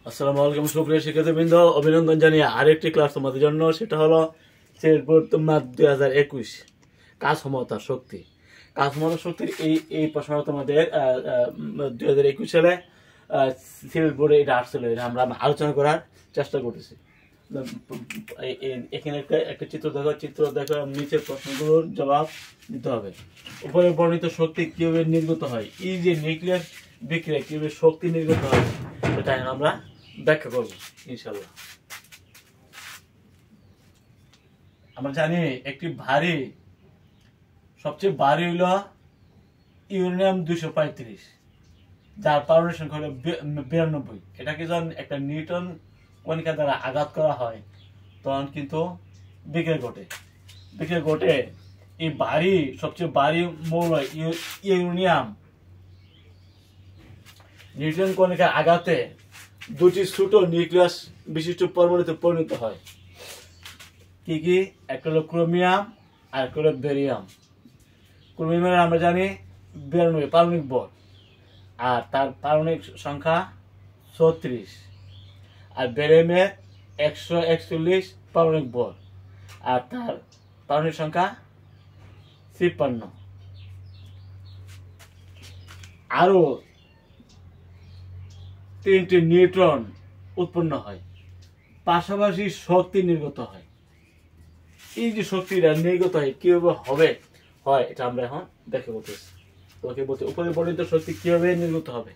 আসসালামু আলাইকুম সুপ্রিয় শিক্ষার্থীবৃন্দ, অভিনন্দন জানিয়ে আরেকটি ক্লাস তোমাদের জন্য। সেটা হলো তোমার 2021 কাজ ক্ষমতা শক্তি। কাজ ক্ষমতা শক্তির এই প্রশ্নটা তোমাদের 2021 সালে সিলেট বোর্ডে এটা আসছিল। এটা আমরা আলোচনা করার চেষ্টা করতেছি। এখানে একটা চিত্র দেখো, নিচের প্রশ্নগুলোর জবাব দিতে হবে। উপরে বর্ণিত শক্তি কিভাবে নির্গত হয়, এই যে নিউক্লিয়ার বিক্রিয়া কিভাবে শক্তি নির্গত হয় সেটা আমরা ব্যাখ্যা করবো ইনশাল্লাহ। আমরা জানি একটি ভারী, সবচেয়ে ভারী হইল ইউরেনিয়াম 235, যার পারমাণবিক সংখ্যা হলো 92। এটাকে যখন একটা নিউটন কণিকা দ্বারা আঘাত করা হয় তখন কিন্তু বিক্রিয়া ঘটে। এই ভারী, সবচেয়ে ভারী মৌল ইউরেনিয়াম নিউটন কণিকার আঘাতে দুটি ছোট নিউক্লিয়াস বিশিষ্ট পরমাণুতে পরিণত হয়। কি? একটা হলো ক্রোমিয়াম আর একটা হলো বেরিয়াম। ক্রোমিয়ামের আমরা জানি 92 পারমাণবিক বল, আর তার পারমাণবিক সংখ্যা 36, আর বেরিয়ামের 141 পারমাণবিক বল, আর তার পারমাণবিক সংখ্যা 53। আরো 3টি নিউট্রন উৎপন্ন হয়, পাশাপাশি শক্তি নির্গত হয়। এই যে শক্তিটা নির্গত হয় কিভাবে হয় এটা আমরা এখন দেখে বলতেছি। তোকে বলতে উপরে বর্ণিত শক্তি কিভাবে নির্গত হবে।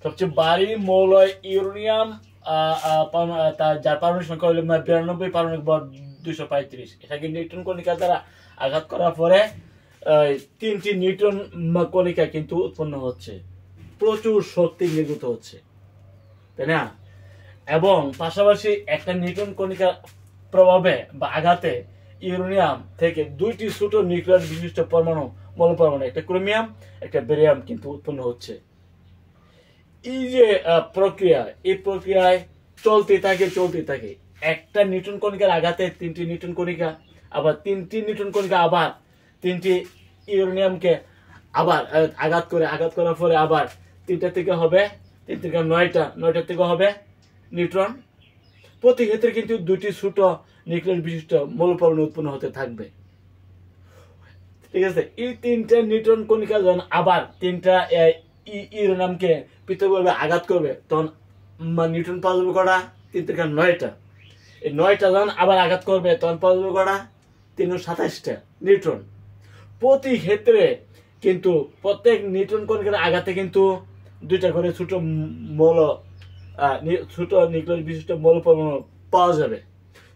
সবচেয়ে ভারী মৌল ইউরেনিয়াম, যার পারমাণবিক সংখ্যা হলো 92, পারমাণবিক বল 235। এটাকে নিউট্রন কণিকা দ্বারা আঘাত করার পরে 3টি নিউট্রন কণিকা কিন্তু উৎপন্ন হচ্ছে, প্রচুর শক্তি নির্গত হচ্ছে, তাই না? এবং পাশাপাশি একটা নিউট্রন কণিকার প্রভাবে বা আঘাতে ইউরেনিয়াম থেকে 2টি ছোট নিউক্লিয়াস বিশিষ্ট মৌল পরমাণু, একটা ক্রোমিয়াম একটা বেরিয়াম কিন্তু উৎপন্ন হচ্ছে। এই যে প্রক্রিয়া, এই প্রক্রিয়ায় চলতে থাকে। একটা নিউট্রন কণিকার আঘাতে 3টি নিউট্রন কণিকা, আবার 3টি নিউট্রন কণিকা আবার 3টি ইউরেনিয়ামকে আবার আঘাত করার পরে আবার 3টা থেকে হবে 3 থেকে 9টা থেকে হবে নিউট্রন। প্রতি ক্ষেত্রে কিন্তু 2টি ছোট নিউক্লিয়াস বিশিষ্ট মৌল পরমাণু উৎপন্ন হতে থাকবে, ঠিক আছে? এই 3টা নিউট্রন কণিকা যখন আবার 3টা ইউরেনিয়ামকে পৃথকভাবে আঘাত করবে তখন নিউট্রন পাওয়া যাবে কটা? 3 থেকে 9টা। এই 9টা যখন আবার আঘাত করবে তখন পাওয়া যাবে কটা? 327টা নিউট্রন। প্রতি ক্ষেত্রে কিন্তু প্রত্যেক নিউট্রন কণিকার আঘাতে কিন্তু 2টা করে ছোট নিউক্লিয়াস বিশিষ্ট মৌল পরমাণু পাওয়া যাবে,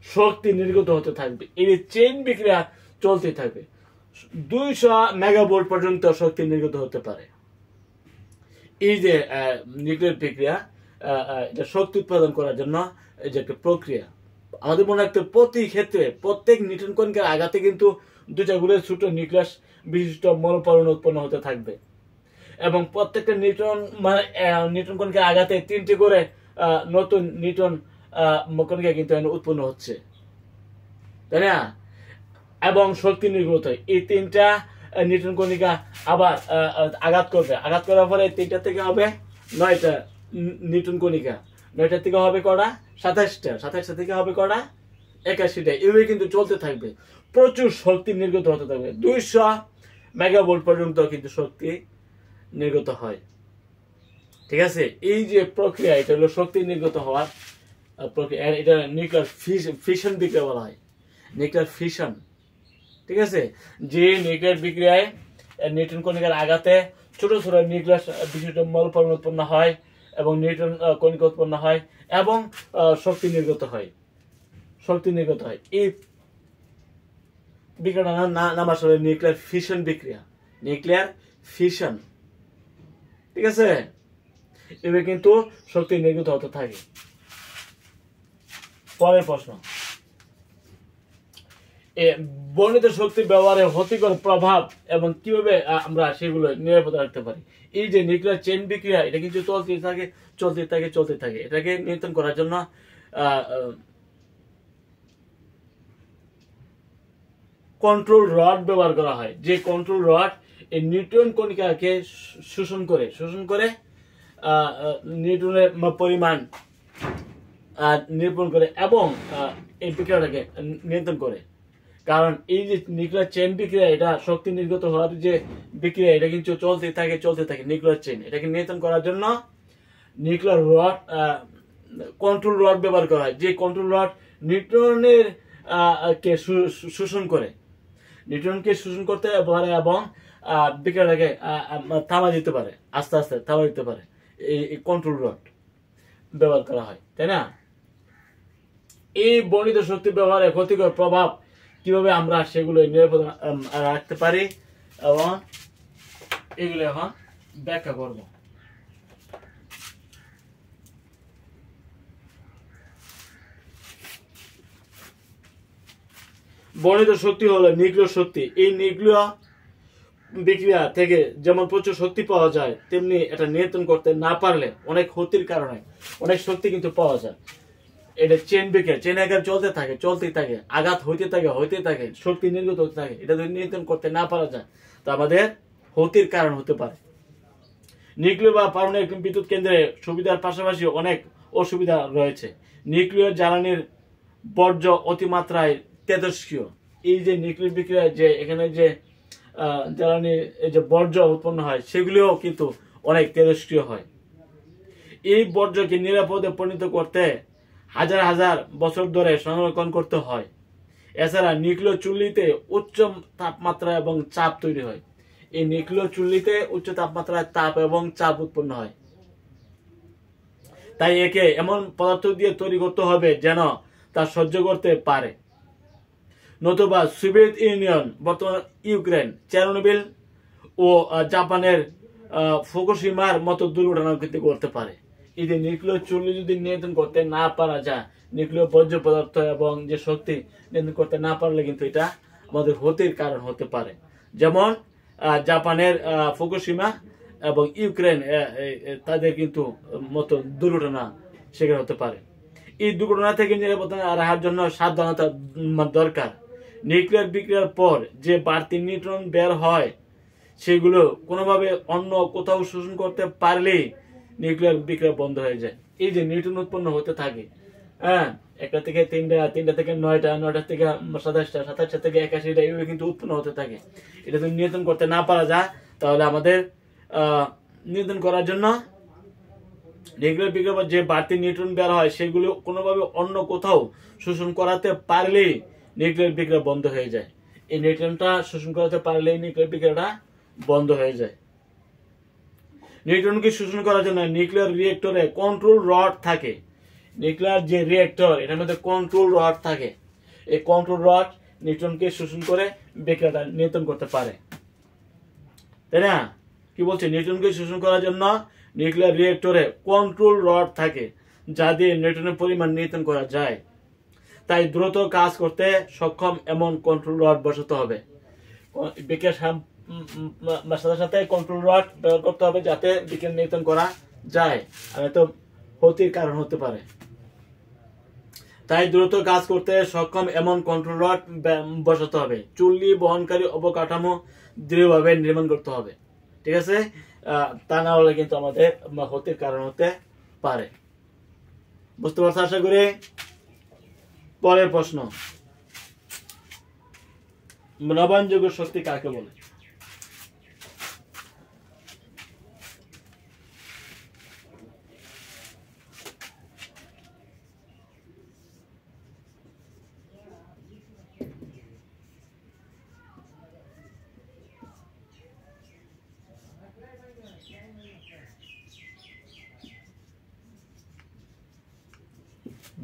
শক্তি নির্গত হতে থাকবে। এই চেইন বিক্রিয়া চলতে থাকবে, 200 মেগাভোল্ট পর্যন্ত শক্তি নির্গত হতে পারে। এই যে নিউক্লিয়ার বিক্রিয়া, এটা শক্তি উৎপাদন করার জন্য এই যে একটা প্রক্রিয়া। আমাদের মনে রাখতে প্রতি ক্ষেত্রে প্রত্যেক নিউট্রন কণিকার আঘাতে কিন্তু 2টা করে ছোট নিউক্লিয়াস বিশিষ্ট মৌল পরমাণু উৎপন্ন হতে থাকবে, এবং প্রত্যেকটা নিউট্রন কণিকার আঘাতে 3টি করে নতুন নিউট্রন কণিকা কিন্তু উৎপন্ন হচ্ছে, তাই না? এবং শক্তি নির্গত হয়। এই 3টা নিউট্রন কণিকা আবার আঘাত করার পরে 3টা থেকে হবে 9টা নিউট্রন কণিকা, 9টা থেকে হবে কটা? 27টা থেকে হবে কটা? 81টা। এভাবে কিন্তু চলতে থাকবে, প্রচুর শক্তি নির্গত হতে থাকবে, 200 মেগাভোল্ট পর্যন্ত কিন্তু শক্তি নির্গত হয়, ঠিক আছে? এই যে প্রক্রিয়া, এটা হলো শক্তি নির্গত হওয়ার প্রক্রিয়া। এটা নিউক্লিয়ার ফিশন বিক্রিয়া বলা হয়, নিউক্লিয়ার ফিশন, ঠিক আছে? যে নিউক্লিয়ার বিক্রিয়ায় নিউট্রন কণিকার আঘাতে ছোট ছোট নিউক্লিয়াস বিশিষ্ট মৌল পরমাণু উৎপন্ন হয় এবং নিউট্রন কণিকা উৎপন্ন হয় এবং শক্তি নির্গত হয়। এই বিক্রিয়াটার নাম আসলে নিউক্লিয়ার ফিশন বিক্রিয়া, নিউক্লিয়ার ফিশন, ঠিক আছে? এভাবে কিন্তু শক্তি নির্গত হতে থাকে। পরের প্রশ্ন, বর্ণিত শক্তি ব্যবহারে ক্ষতিকর প্রভাব এবং কিভাবে আমরা সেগুলো নিরাপদ রাখতে পারি। এই যে নিউক্লিয়ার চেইন বিক্রিয়া, এটা কিন্তু চলতে থাকে। এটাকে নিয়ন্ত্রণ করার জন্য কন্ট্রোল রড ব্যবহার করা হয়। যে কন্ট্রোল রড এই নিউট্রন কণিকাকে শোষণ করে নিউট্রনের পরিমাণ নিরূপণ করে এবং এই বিক্রিয়াটাকে নিয়ন্ত্রণ করে। কারণ এই যে নিউক্লিয়ার চেইন বিক্রিয়া, এটা শক্তি নির্গত হওয়ার যে বিক্রিয়া, এটা কিন্তু চলতে থাকে নিউক্লিয়ার চেইন। এটাকে নিয়ন্ত্রণ করার জন্য নিউক্লিয়ার রড, কন্ট্রোল রড ব্যবহার করা হয়, যে কন্ট্রোল রড নিউট্রনের কে শোষণ করে, নিউট্রনকে শোষণ করতে পারে এবং বিক্রিয়াটাকে থামা দিতে পারে, আস্তে আস্তে থামা দিতে পারে। এই কন্ট্রোল রড ব্যবহার করা হয়, তাই না? এই বর্ণিত শক্তি ব্যবহারের ক্ষতিকর প্রভাব কিভাবে আমরা সেগুলো নিরাপদ রাখতে পারি এবং এগুলো এখন ব্যাখ্যা করব। বর্ণিত শক্তি হলো নিউক্লিয় শক্তি। এই নিউক্লিয় বিক্রিয়া থেকে যেমন প্রচুর শক্তি পাওয়া যায়, তেমনি এটা নিয়ন্ত্রণ করতে না পারলে অনেক ক্ষতির কারণে অনেক শক্তি কিন্তু পাওয়া যায়। এটা চেন বিক্রিয়া, চেন আকার চলতেই থাকে, আঘাত হইতে থাকে, শক্তি নির্গত হতে থাকে। এটা যদি নিয়ন্ত্রণ করতে না পারা যায় তা আমাদের ক্ষতির কারণ হতে পারে। নিউক্লিয় বা পারমাণবিক বিদ্যুৎ কেন্দ্রে সুবিধার পাশাপাশি অনেক অসুবিধা রয়েছে। নিউক্লিয় জ্বালানির বর্জ্য অতিমাত্রায় তেজস্ক্রিয়। এই যে নিউক্লিয় বিক্রিয়ায় যে এখানে যে জ্বালানি, এই যে বর্জ্য উৎপন্ন হয়, সেগুলিও কিন্তু অনেক তেজস্ক্রিয় হয়। এই বর্জ্যকে নিরাপদে পরিণত করতে হাজার হাজার বছর ধরে সংরক্ষণ করতে হয়। এছাড়া নিউক্লিয় চুল্লিতে উচ্চ তাপমাত্রা এবং চাপ তৈরি হয়। এই নিউক্লিয় চুল্লিতে উচ্চ তাপমাত্রায় তাপ এবং চাপ উৎপন্ন হয়। তাই একে এমন পদার্থ দিয়ে তৈরি করতে হবে যেন তা সহ্য করতে পারে। নতুবা সোভিয়েত ইউনিয়ন, বর্তমান ইউক্রেন, চেরনোবিল ও জাপানের ফুকুশিমার মতো দুর্ঘটনা কিন্তু করতে পারে। এই যে নিউক্লিয় চুল্লি যদি নিয়ন্ত্রণ করতে না পারা যায়, নিউক্লিয় বর্জ্য পদার্থ এবং যে শক্তি নিয়ন্ত্রণ করতে না পারলে কিন্তু এটা আমাদের ক্ষতির কারণ হতে পারে। যেমন জাপানের ফুকুশিমা এবং ইউক্রেন, তাদের কিন্তু মতো দুর্ঘটনা সেখানে হতে পারে। এই দুর্ঘটনা থেকে নিরাপত্তা রাখার জন্য সাবধানতা দরকার। নিউক্লিয়ার বিক্রিয়ার পর যে বাড়তি নিউট্রন বের হয়, সেগুলো কোনোভাবে অন্য কোথাও শোষণ করতে পারলেই নিউক্লিয়ার বিক্রিয়া বন্ধ হয়ে যায়। এই যে নিউট্রন উৎপন্ন হতে থাকে, হ্যাঁ, 1টা থেকে 3টা, 3টা থেকে 9টা, 9টা থেকে 27টা, 27টা থেকে 81টা, এগুলো কিন্তু উৎপন্ন হতে থাকে। এটা যদি নিয়ন্ত্রণ করতে না পারা যায়, তাহলে আমাদের নিয়ন্ত্রণ করার জন্য নিউক্লিয়ার বিক্রিয়ার পর যে বাড়তি নিউট্রন বের হয়, সেগুলো কোনোভাবে অন্য কোথাও শোষণ করাতে পারলেই নিউক্লিয়ার বিক্রিয়া বন্ধ হয়ে যায়। এই নিউট্রনটা শোষণ করাতে পারলেই নিউক্লিয়ার বিক্রিয়াটা বন্ধ হয়ে যায়। নিউট্রনকে শোষণ করার জন্য নিউক্লিয়ার রিয়েক্টরে কন্ট্রোল রড থাকে। নিউক্লিয়ার যে রিয়েক্টর, এটার মধ্যে কন্ট্রোল রড থাকে। এই কন্ট্রোল রড নিউট্রনকে শোষণ করে বিক্রিয়াটা নিয়ন্ত্রণ করতে পারে, তাই না? কি বলছে? নিউট্রনকে শোষণ করার জন্য নিউক্লিয়ার রিয়েক্টরে কন্ট্রোল রড থাকে, যা দিয়ে নিউট্রনের পরিমাণ নিয়ন্ত্রণ করা যায়। তাই দ্রুত কাজ করতে সক্ষম এমন কন্ট্রোল রড বসাতে হবে। বিক্রিয়ার সাথে সাথে কন্ট্রোল রড ব্যবহার করতে হবে, যাতে বিক্রিয়া নিয়ন্ত্রণ করা যায়, আর এত ক্ষতির কারণ হতে পারে। তাই দ্রুত কাজ করতে সক্ষম এমন কন্ট্রোল রড বসাতে হবে। চুল্লি বহনকারী অবকাঠামো দৃঢ়ভাবে নির্মাণ করতে হবে, ঠিক আছে? তা না হলে কিন্তু আমাদের ক্ষতির কারণ হতে পারে। বুঝতে পারছো আশা করি? পরের প্রশ্ন, নবায়নযোগ্য শক্তি কাকে বলে?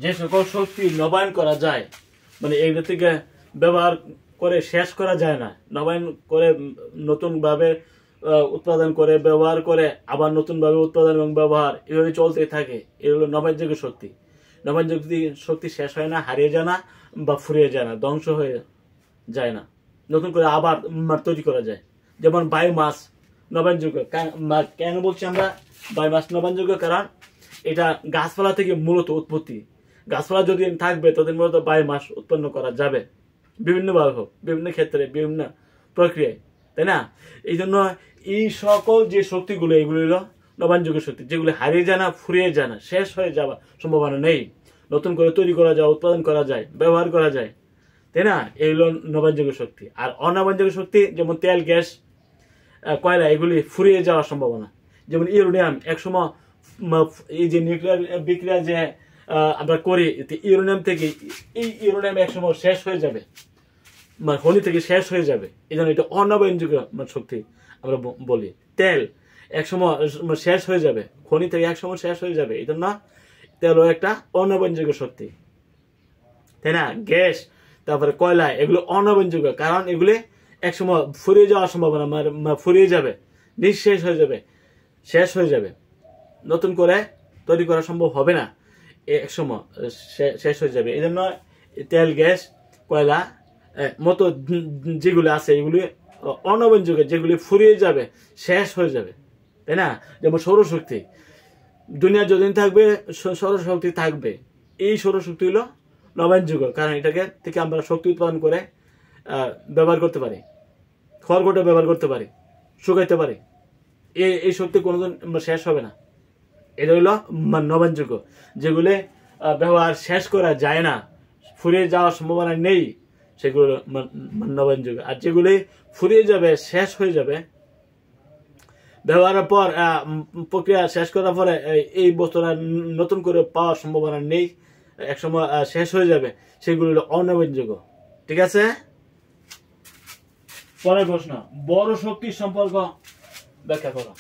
যে সকল শক্তি নবায়ন করা যায়, মানে এগুলো থেকে ব্যবহার করে শেষ করা যায় না, নবায়ন করে নতুন ভাবে উৎপাদন করে ব্যবহার করে আবার নতুন ভাবে উৎপাদন এবং ব্যবহার এভাবে চলতে থাকে, এগুলো নবায়নযোগ্য শক্তি। নবায়নযোগ্য শক্তি শেষ হয় না, হারিয়ে যায় না বা ফুরিয়ে যায় না, ধ্বংস হয়ে যায় না, নতুন করে আবার তৈরি করা যায়। যেমন বায়োমাস নবায়নযোগ্য। কেন বলছি আমরা বায়োমাস নবায়নযোগ্য? কারণ এটা গাছপালা থেকে মূলত উৎপত্তি। গাছপালা যদি থাকবে ততদিন মূলত বায়োমাস উৎপন্ন করা যাবে, বিভিন্নভাবে হোক, বিভিন্ন ক্ষেত্রে, বিভিন্ন প্রক্রিয়ায়, তাই না? এই জন্য এই সকল যে শক্তিগুলো, এগুলো হলো নবায়নযোগ্য শক্তি, যেগুলি হারিয়ে যায় না, ফুরিয়ে যায় না, শেষ হয়ে যাওয়ার সম্ভাবনা নেই, নতুন করে তৈরি করা যায়, উৎপাদন করা যায়, ব্যবহার করা যায়, তাই না? এই হলো নবায়নযোগ্য শক্তি। আর অনবায়নযোগ্য শক্তি যেমন তেল, গ্যাস, কয়লা, এগুলি ফুরিয়ে যাওয়ার সম্ভাবনা। যেমন ইউরেনিয়াম, একসময় এই যে নিউক্লিয়ার বিক্রিয়া যে আমরা করি, ইউরেনিয়াম থেকে, এই ইউরেনিয়াম একসময় শেষ হয়ে যাবে, মানে খনি থেকে শেষ হয়ে যাবে, এই জন্য এটা অনবায়নযোগ্য শক্তি আমরা বলি। তেল একসময় শেষ হয়ে যাবে, খনি থেকে একসময় শেষ হয়ে যাবে, এই জন্য তেলও একটা অনবায়নযোগ্য শক্তি, তাই না? গ্যাস, তারপরে কয়লা, এগুলো অনবায়নযোগ্য, কারণ এগুলি একসময় ফুরিয়ে যাওয়ার সম্ভাবনা, ফুরিয়ে যাবে, নিঃশেষ হয়ে যাবে, শেষ হয়ে যাবে, নতুন করে তৈরি করা সম্ভব হবে না, একসময় শেষ হয়ে যাবে। এই জন্য তেল, গ্যাস, কয়লা মতো যেগুলি আছে এগুলি অনবায়নযোগ্য, যেগুলি ফুরিয়ে যাবে, শেষ হয়ে যাবে, তাই না? যেমন সৌরশক্তি, দুনিয়া যতদিন থাকবে সৌরশক্তি থাকবে। এই সৌরশক্তি হলো নবায়নযোগ্য, কারণ এটাকে থেকে আমরা শক্তি উৎপাদন করে ব্যবহার করতে পারি, খড়গোটা ব্যবহার করতে পারি, শুকাইতে পারি। এই শক্তি কোনোদিন শেষ হবে না। এটা হইল নবায়নযোগ্য, যেগুলি ব্যবহার শেষ করা যায় না, ফুরিয়ে যাওয়ার সম্ভাবনা নেই, সেগুলো নবায়নযোগ্য। আর যেগুলি ফুরিয়ে যাবে, শেষ হয়ে যাবে, ব্যবহারের পর প্রক্রিয়া শেষ করার পরে এই বস্তুটা নতুন করে পাওয়ার সম্ভাবনা নেই, একসময় শেষ হয়ে যাবে, সেগুলো হলো অনবায়নযোগ্য। ঠিক আছে? পরের প্রশ্ন, বড় শক্তির সম্পর্ক ব্যাখ্যা করো।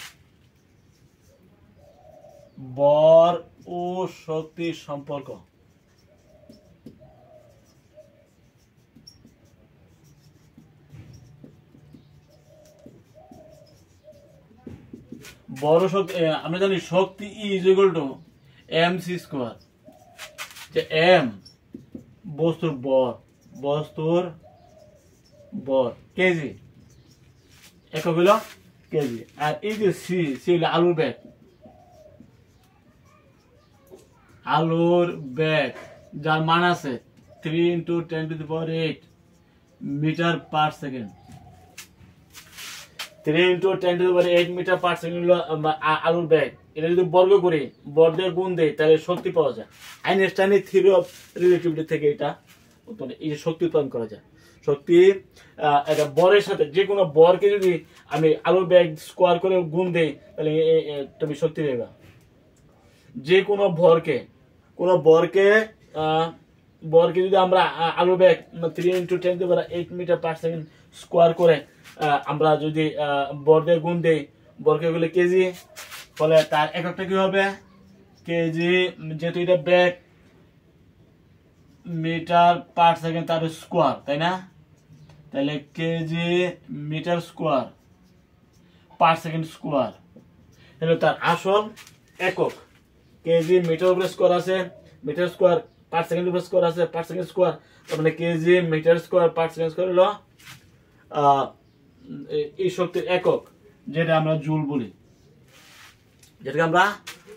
বর ও শক্তির সম্পর্ক। বড় শক্তি, আমরা জানি শক্তি is equal to mc square, যে m বস্তুর ভর, কেজি, একক হলো কেজি। আর এই যে সি হলো আলুর ব্যাগ, যার মান আছে 3 × 10⁸ metre per second. 3 × 10⁸ metre per second হলো আলুর ব্যাগ। এটা যদি বর্গ করি, বর্গের গুণ দেয়, তাহলে শক্তি পাওয়া যায়। আইনস্টাইনের থিওরি অফ রিলেটিভিটি থেকে এটা এই যে শক্তি উৎপাদন করা যায়। শক্তি এটা বরের সাথে, যে কোনো বরকে যদি আমি আলুর ব্যাগ স্কোয়ার করে গুণ দেই, তাহলে তুমি শক্তি দেবা। যে কোনো বরকে যদি আমরা আলুর ব্যাগ 3 × 10⁸ মিটার পার সেকেন্ড স্কোয়ার করে আমরা যদি বর্গের গুণ দেই, বর্গের গুলো কেজি, ফলে তার এককটা কি হবে? কেজি, যেহেতু এটা ব্যাগ, মিটার পার সেকেন্ড তার স্কোয়ার, তাই না? তাহলে kg metre square per second square হলো তার আসল একক। কেজি মিটার উপরে স্কোয়ার আছে, মিটার স্কোয়ার পার সেকেন্ড উপরে স্কোয়ার আছে, পার সেকেন্ড স্কোয়ার, তার মানে kg metre square per second square হলো এই শক্তির একক, যেটা আমরা জুল বলি, যেটাকে আমরা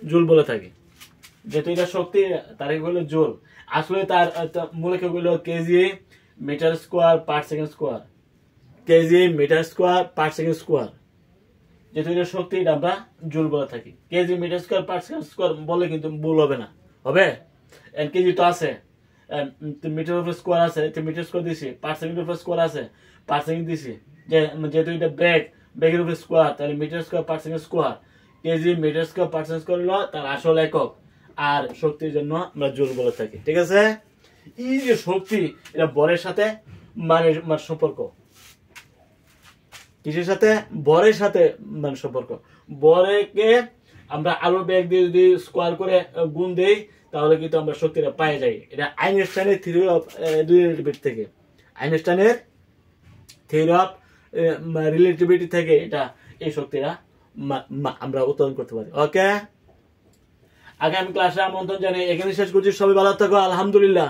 জুল বলে থাকি। যেহেতু এটা শক্তি, তার হলো জুল। আসলে তার মূল একক হলো kg metre square per second square, kg metre square per second square. যেহেতু এটা শক্তি, এটা আমরা জুল বলে থাকি। Kg metre square per second square বলে কিন্তু ভুল হবে না, হবে? কেজি তো আছে, মিটার উপর স্কোয়ার আছে, মিটার স্কোয়ার দিছি, পার সেকেন্ড উপর স্কোয়ার আছে, পার সেকেন্ড দিছি। যেহেতু এটা ব্যাগের উপর স্কোয়ার, তাহলে metre square per second square, kg metre square per second square হলো তার আসল একক, আর শক্তির জন্য আমরা জুল বলে থাকি। ঠিক আছে? এই যে শক্তি, এটা বরের সাথে মানে সম্পর্ক, কিসের সাথে? বরের সাথে মানে সম্পর্ক। বরেকে আমরা আলুর ব্যাগ দিয়ে যদি স্কোয়ার করে গুণ দেই, তাহলে কিন্তু আমরা শক্তিটা পেয়ে যাই। এটা আইনস্টাইনের থিওরি অফ রিলেটিভিটি থেকে, আইনস্টাইনের থিওরি অফ রিলেটিভিটি থেকে এটা এই শক্তিটা আমরা উৎপাদন করতে পারি। ওকে, আগামী ক্লাসে আমন্ত্রণ জানিয়ে এখানে শেষ করছি। সবাই ভালো থাকো, আলহামদুলিল্লাহ।